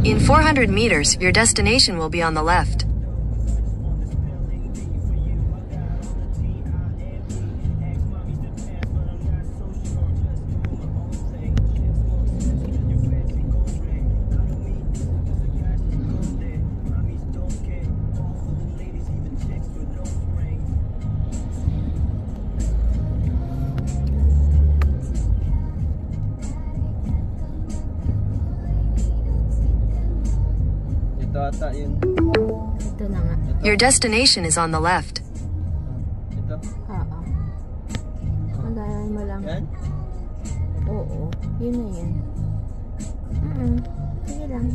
In 400 meters, your destination will be on the left. Ito na nga. Your destination is on the left. Ito? Oo. Magalan mo lang. Yan? Oo. Yun na yan. Sige lang.